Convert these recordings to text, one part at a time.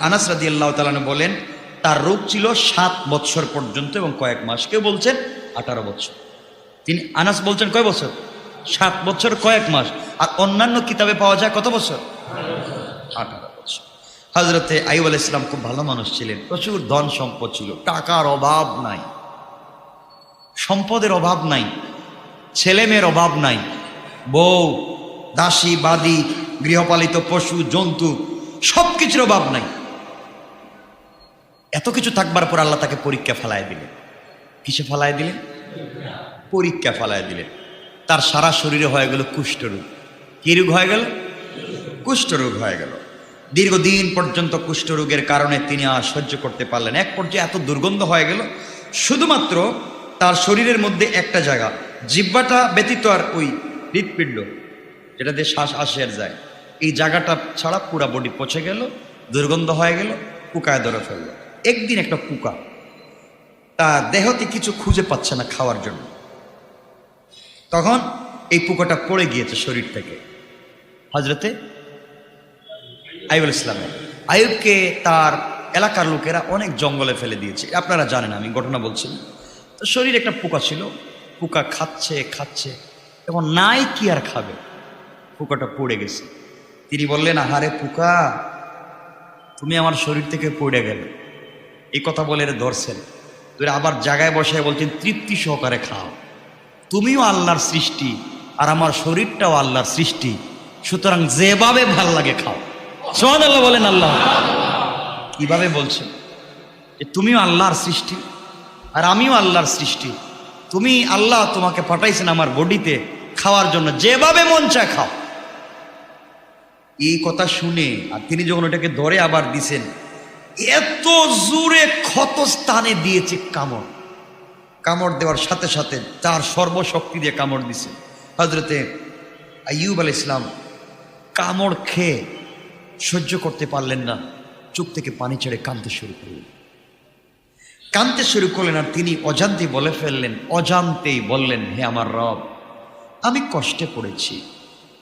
আনাস রাদিয়াল্লাহু তাআলা আনহু বলেন তার রোগ ছিল 7 বছর পর্যন্ত এবং কয়েক মাস, কেউ বলছেন 18 বছর। তিনি আনাস বলছেন কয় বছর? 7 বছর কয়েক মাস। আর অন্যান্য কিতাবে পাওয়া যায় কত বছর? 18 বছর। হযরতে আইয়ুব আলাইহিস সালাম খুব ভালো মানুষ ছিলেন, প্রচুর ধন সম্পদ ছিল, টাকার অভাব নাই, সম্পদের অভাব নাই, ছেলে মেয়ের অভাব নাই, বউ দাসী বাদী গৃহপালিত পশু জন্তু সবকিছুর অভাব নাই। এত কিছু থাকবার পর আল্লাহ তাকে পরীক্ষা ফেলায় দিলেন। কিসে ফেলায় দিলেন? পরীক্ষা ফেলায় দিলেন। তার সারা শরীরে হয়ে গেল কুষ্ঠরোগ। কি রোগ হয়ে গেল? কুষ্ঠরোগ হয়ে গেল। দীর্ঘদিন পর্যন্ত কুষ্ঠরোগের কারণে তিনি আর সহ্য করতে পারলেন। এক পর্যায়ে এত দুর্গন্ধ হয়ে গেল, শুধুমাত্র তার শরীরের মধ্যে একটা জায়গা, জিহ্বাটা ব্যতীত আর ওই হৃৎপিণ্ড যেটা দিয়ে শ্বাস আসে আর যায়, এই জায়গাটা ছাড়া পুরা বডি পচে গেল, দুর্গন্ধ হয়ে গেল, পোকায় ধরে ফেলল। একদিন একটা পোকা তার দেহতে কিছু খুঁজে পাচ্ছে না খাওয়ার জন্য, তখন এই পোকাটা পড়ে গিয়েছে শরীর থেকে হযরতে আইয়ুব আলাইহিস সালামের। আইয়ুবকে তার এলাকার লোকেরা অনেক জঙ্গলে ফেলে দিয়েছে, আপনারা জানেন, আমি ঘটনা বলছি। তো শরীরে একটা পোকা ছিল, পোকা খাচ্ছে খাচ্ছে, এখন নাই কি আর খাবে, পোকাটা পড়ে গেছে। তিনি বললেন, আহারে পোকা, তুমি আমার শরীর থেকে পড়ে গেলে। এই কথা বলে ধরছেন, তুই আবার জায়গায় বসে বলছেন তৃপ্তি সহকারে খাও, তুমিও আল্লাহর সৃষ্টি আর আমার শরীরটাও আল্লাহর সৃষ্টি, সুতরাং যেভাবে ভাল লাগে খাও। সুবহানাল্লাহ বলেন। আল্লাহ কিভাবে বলছেন যে তুমিও আল্লাহর সৃষ্টি আর আমিও আল্লাহর সৃষ্টি, তুমি আল্লাহ তোমাকে পাঠাইছেন আমার বডিতে খাওয়ার জন্য, যেভাবে মন চায় খাও। এই কথা শুনে আর তিনি যখন ওটাকে ধরে আবার দিছেন, এত জোরে ক্ষত স্থানে দিয়েছে কামড়, কামড় দেওয়ার সাথে সাথে তার সর্বশক্তি দিয়ে কামড় দিছে। হযরতে আইয়ুব আলাইহিস সালাম কামড় খেয়ে সহ্য করতে পারলেন না, চোখ থেকে পানি ছেড়ে কাঁদতে শুরু করলেন, কাঁদতে শুরু করলেন। আর তিনি অজান্তেই বলে ফেললেন, অজান্তেই বললেন, হে আমার রব, আমি কষ্টে পড়েছি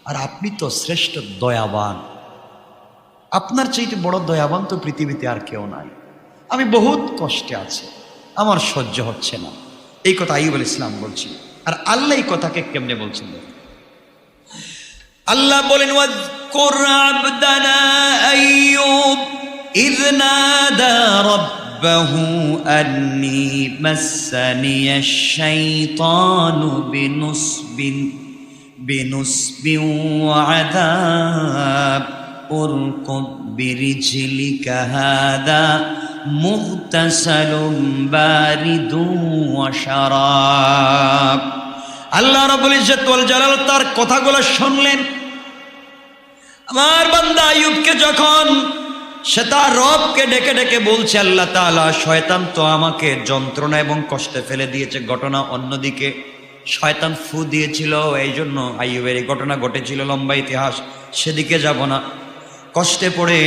আর আপনি তো শ্রেষ্ঠ দয়াবান, আপনার চাইতে বড় দয়াবান তো পৃথিবীতে আর কেউ নাই, আমি বহুত কষ্টে আছি, আমার সহ্য হচ্ছে না। এই কথা আইয়ুব আলাইহিস সালাম বলছি। আর আল্লাহ এই কথাকে কেমনে বলছেন? আল্লাহ বলেন, ওয়াজকুর আবদানা আইয়ুব ইয নাদা রাব্বাহু আন্নী মাসসানিয়াশ শাইতানু বিনুসবিন ওয়া আযাব উরকুব বিরিজলিকা হাদা মুগতাসালুন বারিদুন ওয়া শারাব। আল্লাহ রাব্বুল ইজ্জত ওয়াল জালাল তার কথাগুলো শুনলেন। আমার বান্দা আইয়ুবকে যখন সে তার রবকে ডেকে ডেকে বলছে, আল্লাহ তাআলা, শয়তান তো আমাকে যন্ত্রণা এবং কষ্টে ফেলে দিয়েছে। ঘটনা অন্যদিকে, শয়তান ফু দিয়েছিল, এই জন্য আইয়ুবের এই ঘটনা ঘটেছিল, লম্বা ইতিহাস, সেদিকে যাব না। কষ্টে পড়ে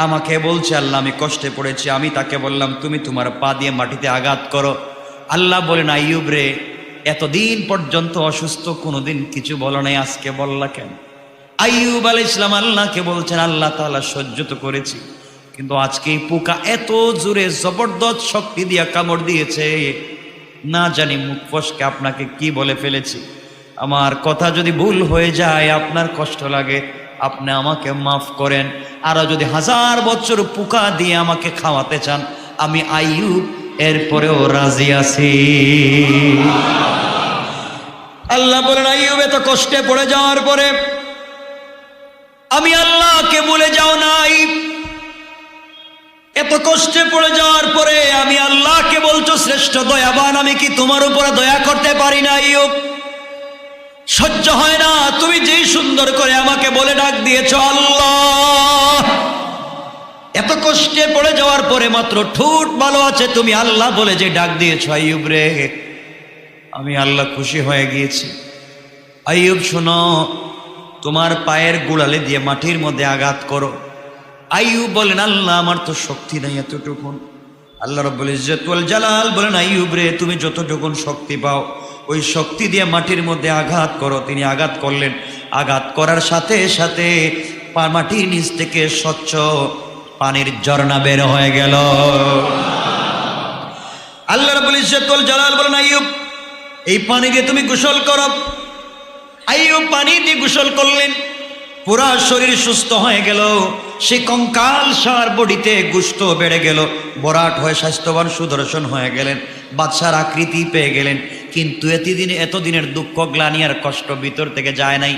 আমাকে বলছে, আল্লাহ আমি কষ্টে পড়েছি। আমি তাকে বললাম, তুমি তোমার পা দিয়ে মাটিতে আঘাত করো। আল্লাহ বলেন, আইয়ুব রে, এতদিন পর্যন্ত অসুস্থ, কোনোদিন কিছু বলো নাই, আজকে বললা কেন? আইয়ুব আলাইহিস সালাম আল্লাহকে বলছেন, আল্লাহ তাআলা সহ্য তো করেছি, কিন্তু আজকে এই পোকা এত জোরে জবরদস্ত শক্তি দিয়া কামড় দিয়েছে, না জানি মুখ ফসকে আপনাকে কি বলে ফেলেছি। আমার কথা যদি ভুল হয়ে যায়, আপনার কষ্ট লাগে, আপনি আমাকে মাফ করেন। আরো যদি 1000 বছর পোকা দিয়ে আমাকে খাওয়াতে চান, আমি আইয়ুব এরপরেও রাজি আছি। আল্লাহ বলেন, আইয়ুব এত কষ্টে পড়ে যাওয়ার পরে আমি আল্লাহকে ভুলে যাও নাই। এত কষ্টে পড়ে যাওয়ার পরে আমি আল্লাহকে বলছো শ্রেষ্ঠ দয়াবান, আমি কি তোমার উপরে দয়া করতে পারি না? আইয়ুব, সহ্য হয় না, তুমি যেই সুন্দর করে আমাকে বলে ডাক দিয়েছো আল্লাহ। এত কষ্টে পড়ে যাওয়ার পরে মাত্র ঠোঁট ভালো আছে, তুমি আল্লাহ বলে যে ডাক দিয়েছো আইয়ুব রে, আমি আল্লাহ খুশি হয়ে গিয়েছি। আইয়ুব শোনো, তোমার পায়ের গোড়ালে দিয়ে মাটির মধ্যে আঘাত করো। আইয়ুব বলেন, আল্লাহ আমার তো শক্তি নাই এতটুকুন। আল্লাহ রাব্বুল ইজ্জত ওয়াল জালাল বলেন, আইয়ুব রে, তুমি যতটুকুন শক্তি পাও ওই শক্তি দিয়ে মাটির মধ্যে আঘাত করো। তিনি আঘাত করলেন, আঘাত করার সাথে সাথে মাটির নিচ থেকে স্বচ্ছ পানির ঝর্ণা বের হয়ে গেল। আল্লাহ রাব্বুল ইজ্জতুল জালাল বলেন, আইয়ুব এই পানি দিয়ে তুমি গোসল করো। আইয়ুব পানি দিয়ে গোসল করলেন, পুরা শরীর সুস্থ হয়ে গেল। সে কঙ্কাল সার বডিতে গুস্ত বেড়ে গেল, বরাট হয়ে স্বাস্থ্যবান সুদর্শন হয়ে গেলেন, বাদশার আকৃতি পেয়ে গেলেন। কিন্তু এতদিনের দুঃখ, গ্লানি আর কষ্ট ভিতর থেকে যায় নাই।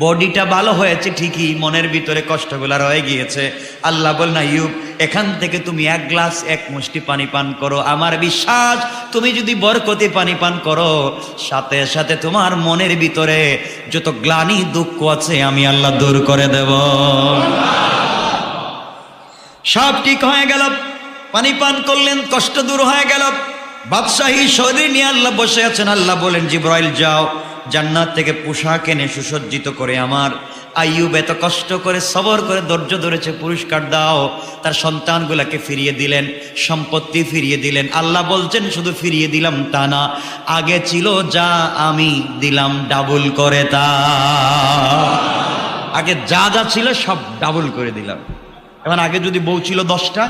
বডিটা ভালো হয়েছে ঠিকই, মনের ভিতরে কষ্টগুলা রয়ে গিয়েছে। আল্লাহ বলেন, আইয়ুব এখান থেকে তুমি এক গ্লাস এক মুষ্টি পানি পান করো। আমার বিশ্বাস তুমি যদি বরকতে পানি পান করো, সাথে সাথে তোমার মনের ভিতরে যত গ্লানি দুঃখ আছে আমি আল্লাহ দূর করে দেব। সব ঠিক হয়ে গেল। পানি পান করলেন, কষ্ট দূর হয়ে গেল। বাদশাহী শরীর নিয়ে আল্লাহ বসে আছেন। আল্লাহ বলেন, জিবরাইল যাও জান্নাত থেকে পোশাক এনে সুসজ্জিত করে আমার আইয়ুব এত কষ্ট করে সবর করে ধৈর্য ধরেছে, পুরস্কার দাও। তার সন্তানগুলাকে ফিরিয়ে দিলেন, সম্পত্তি ফিরিয়ে দিলেন। আল্লাহ বলছেন, শুধু ফিরিয়ে দিলাম তা না, আগে ছিল যা আমি দিলাম ডাবল করে তা। আগে যা যা ছিল সব ডাবল করে দিলাম। এখন আগে যদি বউ ছিল 10টা,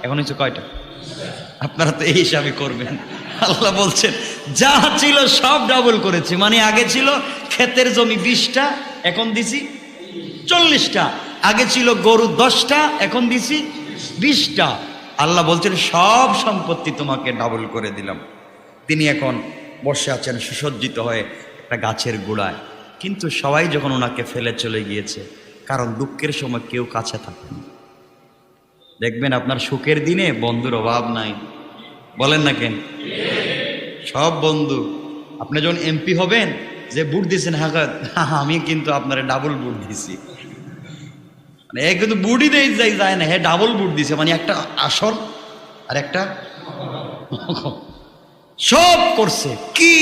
এখন হচ্ছে কয়টা? আপনারা তো এই হিসাবে করবেন। আল্লাহ বলছেন যা ছিল সব ডাবল করেছি। মানে আগে ছিল ক্ষেতের জমি 20টা, এখন দিছি 40টা। আগে ছিল গরু 10টা, এখন দিছি 20টা। আল্লাহ বলছেন সব সম্পত্তি তোমাকে ডাবল করে দিলাম। তিনি এখন বসে আছেন সুসজ্জিত হয়ে একটা গাছের গোড়ায়। কিন্তু সবাই যখন ওনাকে ফেলে চলে গিয়েছে, কারণ দুঃখের সময় কেউ কাছে থাকে না। দেখবেন আপনার সুখের দিনে বন্ধুর অভাব নাই, বলেন না কেন? সব বন্ধু। আপনি যখন এমপি হবেন, যে বুট দিয়েছেন, হ্যাঁ আমি কিন্তু আপনার ডাবল বুট দিছি, মানে এ কিন্তু বুটই দেয় যায় না, হ্যাঁ ডাবল বুট দিছে, মানে একটা আসল আর একটা সব করছে। কি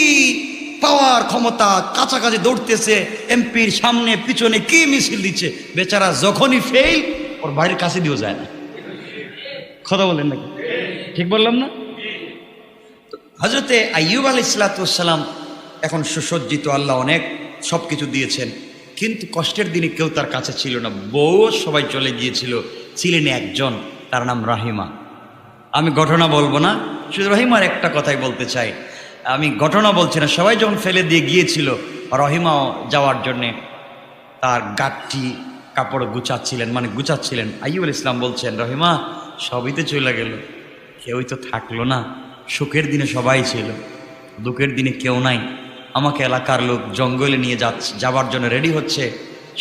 পাওয়ার ক্ষমতা, কাছাকাছি দৌড়তেছে, এমপির সামনে পিছনে কি মিছিল দিচ্ছে। বেচারা যখনই ফেল, ওর বাড়ির কাছে দিয়েও যায় না। কথা বলেন নাকি? ঠিক বললাম না? হযরতে আইয়ুব আলাইহিস সালাম এখন সুসজ্জিত, আল্লাহ অনেক সব কিছু দিয়েছেন, কিন্তু কষ্টের দিনে কেউ তার কাছে ছিল না। বউ সবাই চলে গিয়েছিল, ছিলেন একজন, তার নাম রহিমা। আমি ঘটনা বলবো না, শুধু রহিমার একটা কথাই বলতে চাই। আমি ঘটনা বলছি না। সবাই যখন ফেলে দিয়ে গিয়েছিল, রহিমাও যাওয়ার জন্যে তার গাঠটি কাপড় গুছাচ্ছিলেন, মানে গুছাচ্ছিলেন। আইয়ুব আলাইহিস সালাম বলছেন, রহিমা সবই তো চলে গেল, কেউই তো থাকলো না। সুখের দিনে সবাই ছিল, দুঃখের দিনে কেউ নাই। আমাকে এলাকার লোক জঙ্গলে নিয়ে যাবার জন্য রেডি হচ্ছে,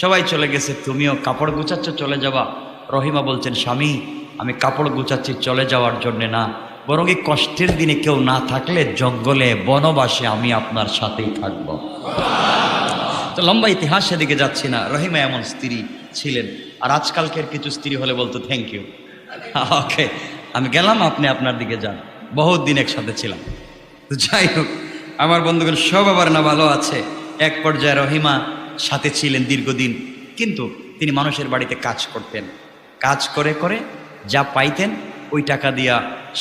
সবাই চলে গেছে, তুমিও কাপড় গুছাচ্ছ, চলে যাবা। রহিমা বলছেন, স্বামী আমি কাপড় গুছাচ্ছি চলে যাওয়ার জন্যে না, বরং এই কষ্টের দিনে কেউ না থাকলে জঙ্গলে বনবাসে আমি আপনার সাথেই থাকব। তো লম্বা ইতিহাস সেদিকে যাচ্ছি না। রহিমা এমন স্ত্রী ছিলেন। আর আজকালকের কিছু স্ত্রী হলে বলতো থ্যাংক ইউ, ওকে আমি গেলাম, আপনি আপনার দিকে যান, বহুত দিন একসাথে ছিলাম। তো যাই হোক, আমার বন্ধুগণ সব আবার না ভালো আছে। এক পর্যায়ে রহিমা সাথে ছিলেন দীর্ঘদিন, কিন্তু তিনি মানুষের বাড়িতে কাজ করতেন। কাজ করে করে যা পাইতেন ওই টাকা দিয়া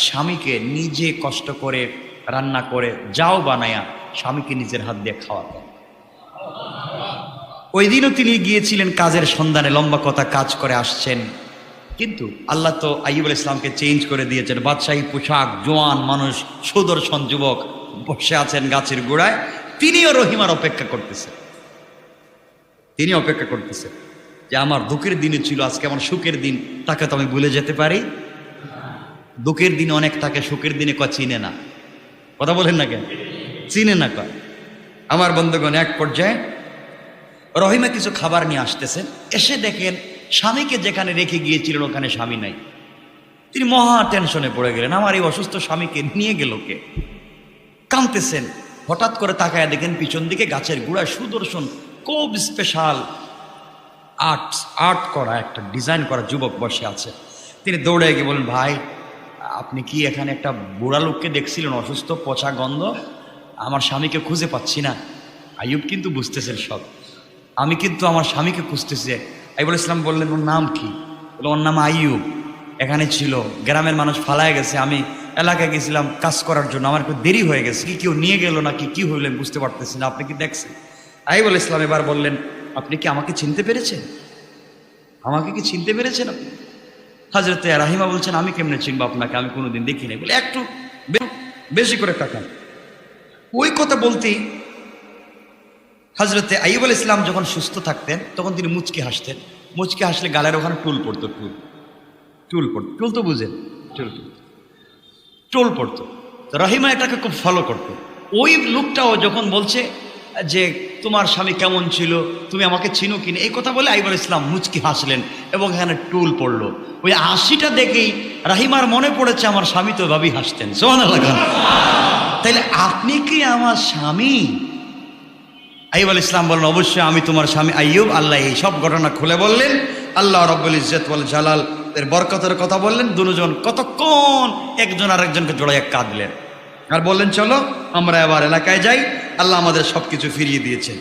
স্বামীকে নিজে কষ্ট করে রান্না করে যাও বানায়া স্বামীকে নিজের হাত দিয়ে খাওয়াতেন। ওই দিনও তিনি গিয়েছিলেন কাজের সন্ধানে, লম্বা কথা, কাজ করে আসছেন। কিন্তু আল্লাহ তো আইয়ুব আলাইহিস সালামকে চেঞ্জ করে দিয়েছেন। বাদশাহী পোশাক, জোয়ান মানুষ, সুদর্শন যুবক বসে আছেন গাছের গোড়ায়। তিনিও রহিমার অপেক্ষা করতেছেন। তিনি অপেক্ষা করতেছেন যে আমার দুঃখের দিনে ছিল, আজকে আমার সুখের দিন, তাকে তো আমি ভুলে যেতে পারি। দুঃখের দিনে অনেক থাকে, সুখের দিনে চিনে না। কথা বলেন না কেন? চিনে না কয়। আমার বন্ধুগণ এক পর্যায়ে রহিমা কিছু খাবার নিয়ে আসতেছেন, এসে দেখেন স্বামীকে যেখানে রেখে গিয়েছিলেন ওখানে স্বামী নাই। তিনি মহা টেনশনে পড়ে গেলেন, আমার এই অসুস্থ স্বামীকে নিয়ে গেল কে? কাঁদতেছেন। হঠাৎ করে তাকায় দেখেন পিছন দিকে গাছের গোড়ায় সুদর্শন, খুব স্পেশাল আর্ট করা একটা ডিজাইন করা যুবক বসে আছে। তিনি দৌড়ে গিয়ে বলেন, ভাই আপনি কি এখানে একটা বুড়া লোককে দেখছিলেন, অসুস্থ, পচা গন্ধ? আমার স্বামীকে খুঁজে পাচ্ছি না। আইয়ুব কিন্তু বুঝতেছেন সব, আমি কিন্তু আমার স্বামীকে খুঁজতেছি। আইয়ুব আলাইহিস সালাম বললেন, ওর নাম কি? বলে, ওর নাম আইয়ুব, এখানে ছিল, গ্রামের মানুষ ফালায় গেছে, আমি এলাকায় গেছিলাম কাজ করার জন্য, আমার একটু দেরি হয়ে গেছে, কি কেউ নিয়ে গেল নাকি কি হইলেন বুঝতে পারতেছি না, আপনি কি দেখছেন? আইয়ুব আলাইহিস সালাম এবার বললেন, আপনি কি আমাকে চিনতে পেরেছেন? আমাকে কি চিনতে পেরেছেন আপনি? হযরতে রাহিমা বলছেন আমি কেমনে চিনবো আপনাকে, আমি কোনোদিন দেখি নাই। বলে একটু বেশি করে তাকান। ওই কথা বলতেই হযরতে আইয়ুব আলাইহিস সালাম যখন সুস্থ থাকতেন তখন তিনি মুচকি হাসতেন। মুচকি হাসলে গালের ওখানে টুল পড়তো, টুল তো বুঝেন, টুল পড়তো। তো রহিমা এটাকে খুব ফলো করতো। ওই লোকটাও যখন বলছে যে তোমার স্বামী কেমন ছিল, তুমি আমাকে চিনো কিনা, এই কথা বলে আইয়ুব আলাইহিস সালাম মুচকি হাসলেন এবং এখানে টুল পড়লো। ওই হাসিটা দেখেই রাহিমার মনে পড়েছে আমার স্বামী তো ভাবি হাসতেন। সুবহানাল্লাহ। তাইলে আপনি কি আমার স্বামী? আইয়ুব আলাইহিস সালাম বললেন অবশ্যই আমি তোমার স্বামী আইয়ুব। আল্লাহ এই সব ঘটনা খুলে বললেন। আল্লাহ রাব্বুল ইজ্জত ওয়াল জালাল এর বরকতের কথা বললেন। দুজন কতক্ষণ একজন আরেকজনকে জড়াইয়া কাঁদলেন আর বললেন চলো আমরা এবার এলাকায় যাই, আল্লাহ আমাদের সবকিছু ফিরিয়ে দিয়েছে।